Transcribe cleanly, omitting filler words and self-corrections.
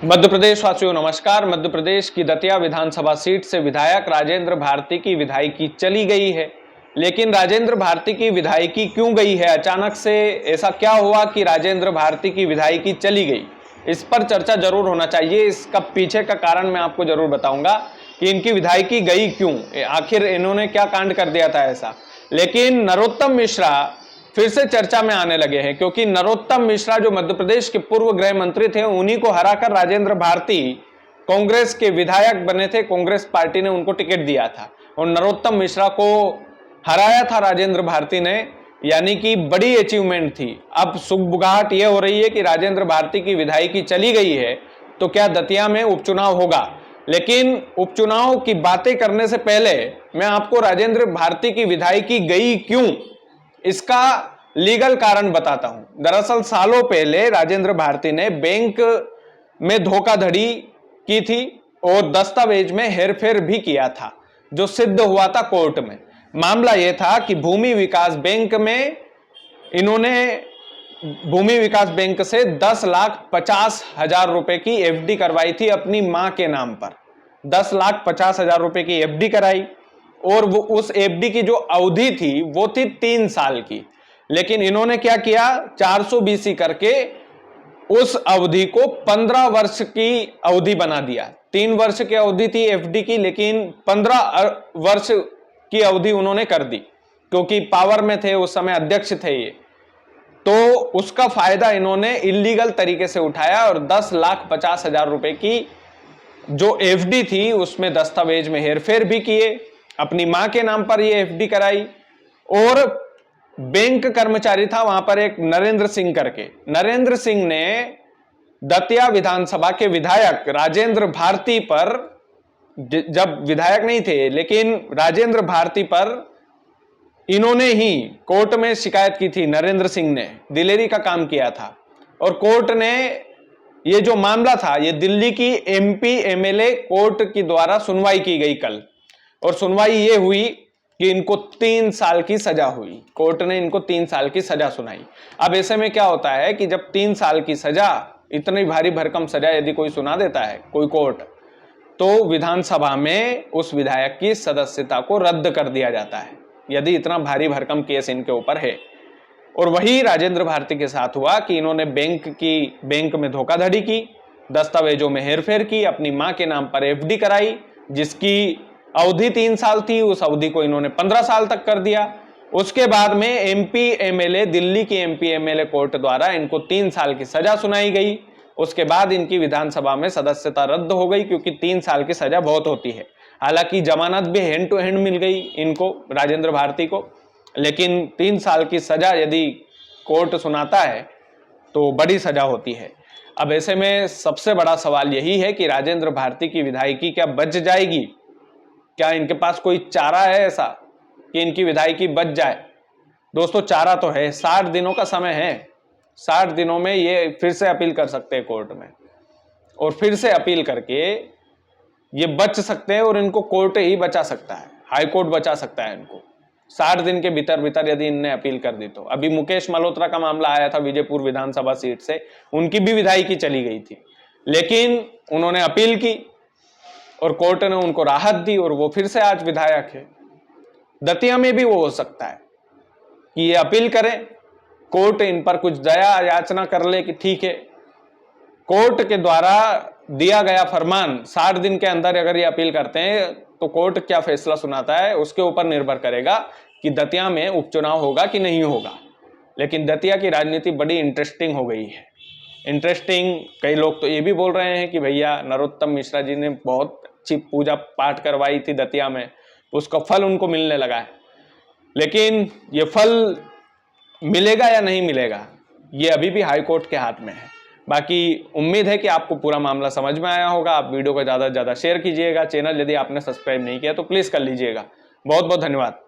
मध्य प्रदेश वासियों नमस्कार। मध्य प्रदेश की दतिया विधानसभा सीट से विधायक राजेंद्र भारती की विधायकी चली गई है। लेकिन राजेंद्र भारती की विधायकी क्यों गई है, अचानक से ऐसा क्या हुआ कि राजेंद्र भारती की विधायकी चली गई, इस पर चर्चा जरूर होना चाहिए। इसका पीछे का कारण मैं आपको जरूर बताऊंगा कि इनकी विधायकी गई क्यों, आखिर इन्होंने क्या कांड कर दिया था ऐसा। लेकिन नरोत्तम मिश्रा फिर से चर्चा में आने लगे हैं, क्योंकि नरोत्तम मिश्रा जो मध्य प्रदेश के पूर्व गृह मंत्री थे, उन्हीं को हराकर राजेंद्र भारती कांग्रेस के विधायक बने थे। कांग्रेस पार्टी ने उनको टिकट दिया था और नरोत्तम मिश्रा को हराया था राजेंद्र भारती ने, यानी कि बड़ी अचीवमेंट थी। अब सुगबुगाहट यह हो रही है कि राजेंद्र भारती की विधायकी चली गई है, तो क्या दतिया में उपचुनाव होगा। लेकिन उपचुनाव की बातें करने से पहले मैं आपको राजेंद्र भारती की विधायकी गई क्यों, इसका लीगल कारण बताता हूं। दरअसल सालों पहले राजेंद्र भारती ने बैंक में धोखाधड़ी की थी और दस्तावेज में हेरफेर भी किया था, जो सिद्ध हुआ था कोर्ट में। मामला यह था कि भूमि विकास बैंक से 10,50,000 रुपए की एफडी करवाई थी अपनी मां के नाम पर। 10,50,000 रुपए की एफडी कराई और वो उस एफडी की जो अवधि थी वो थी 3 साल की। लेकिन इन्होंने क्या किया, 420 करके उस अवधि को 15 वर्ष की अवधि बना दिया। 3 वर्ष की अवधि थी एफडी की, लेकिन 15 वर्ष की अवधि उन्होंने कर दी, क्योंकि पावर में थे उस समय, अध्यक्ष थे ये। तो उसका फायदा इन्होंने इलीगल तरीके से उठाया और 10,50,000 रुपए की जो एफडी थी उसमें दस्तावेज में हेरफेर भी किए, अपनी मां के नाम पर ये एफडी कराई। और बैंक कर्मचारी था वहां पर एक नरेंद्र सिंह करके, नरेंद्र सिंह ने दतिया विधानसभा के विधायक राजेंद्र भारती पर, जब विधायक नहीं थे लेकिन राजेंद्र भारती पर इन्होंने ही कोर्ट में शिकायत की थी। नरेंद्र सिंह ने दिलेरी का काम किया था और कोर्ट ने, ये जो मामला था ये दिल्ली की एमपी एमएलए कोर्ट की द्वारा सुनवाई की गई कल, और सुनवाई ये हुई कि इनको 3 साल की सजा हुई। कोर्ट ने इनको 3 साल की सजा सुनाई। अब ऐसे में क्या होता है कि जब 3 साल की सजा, इतनी भारी भरकम सजा यदि कोई सुना देता है कोई कोर्ट, तो विधानसभा में उस विधायक की सदस्यता को रद्द कर दिया जाता है, यदि इतना भारी भरकम केस इनके ऊपर है। और वही राजेंद्र भारती के साथ हुआ कि इन्होंने बैंक में धोखाधड़ी की, दस्तावेजों में हेरफेर की, अपनी मां के नाम पर एफडी कराई जिसकी अवधि 3 साल थी, उस अवधि को इन्होंने 15 साल तक कर दिया। उसके बाद में एमपी एमएलए, दिल्ली की एमपी एमएलए कोर्ट द्वारा इनको 3 साल की सजा सुनाई गई। उसके बाद इनकी विधानसभा में सदस्यता रद्द हो गई, क्योंकि 3 साल की सजा बहुत होती है। हालांकि जमानत भी हैंड टू हैंड मिल गई इनको, राजेंद्र भारती को, लेकिन 3 साल की सजा यदि कोर्ट सुनाता है तो बड़ी सजा होती है। अब ऐसे में सबसे बड़ा सवाल यही है कि राजेंद्र भारती की विधायकी क्या बच जाएगी? क्या इनके पास कोई चारा है ऐसा कि इनकी विधायकी बच जाए? दोस्तों, चारा तो है, 60 दिनों का समय है। 60 दिनों में ये फिर से अपील कर सकते हैं कोर्ट में, और फिर से अपील करके ये बच सकते हैं, और इनको कोर्ट ही बचा सकता है, हाई कोर्ट बचा सकता है इनको 60 दिन के भीतर यदि इनने अपील कर दी तो। अभी मुकेश मल्होत्रा का मामला आया था विजयपुर विधानसभा सीट से, उनकी भी विधायकी चली गई थी, लेकिन उन्होंने अपील की और कोर्ट ने उनको राहत दी और वो फिर से आज विधायक है। दतिया में भी वो हो सकता है कि ये अपील करें, कोर्ट इन पर कुछ दया याचना कर ले कि ठीक है, कोर्ट के द्वारा दिया गया फरमान 60 दिन के अंदर अगर ये अपील करते हैं तो कोर्ट क्या फैसला सुनाता है उसके ऊपर निर्भर करेगा कि दतिया में उपचुनाव होगा कि नहीं होगा। लेकिन दतिया की राजनीति बड़ी इंटरेस्टिंग हो गई है। इंटरेस्टिंग, कई लोग तो ये भी बोल रहे हैं कि भैया नरोत्तम मिश्रा जी ने बहुत अच्छी पूजा पाठ करवाई थी दतिया में, उसका फल उनको मिलने लगा है। लेकिन ये फल मिलेगा या नहीं मिलेगा, ये अभी भी हाई कोर्ट के हाथ में है। बाकी उम्मीद है कि आपको पूरा मामला समझ में आया होगा। आप वीडियो को ज़्यादा से ज़्यादा शेयर कीजिएगा। चैनल यदि आपने सब्सक्राइब नहीं किया तो प्लीज़ कर लीजिएगा। बहुत बहुत धन्यवाद।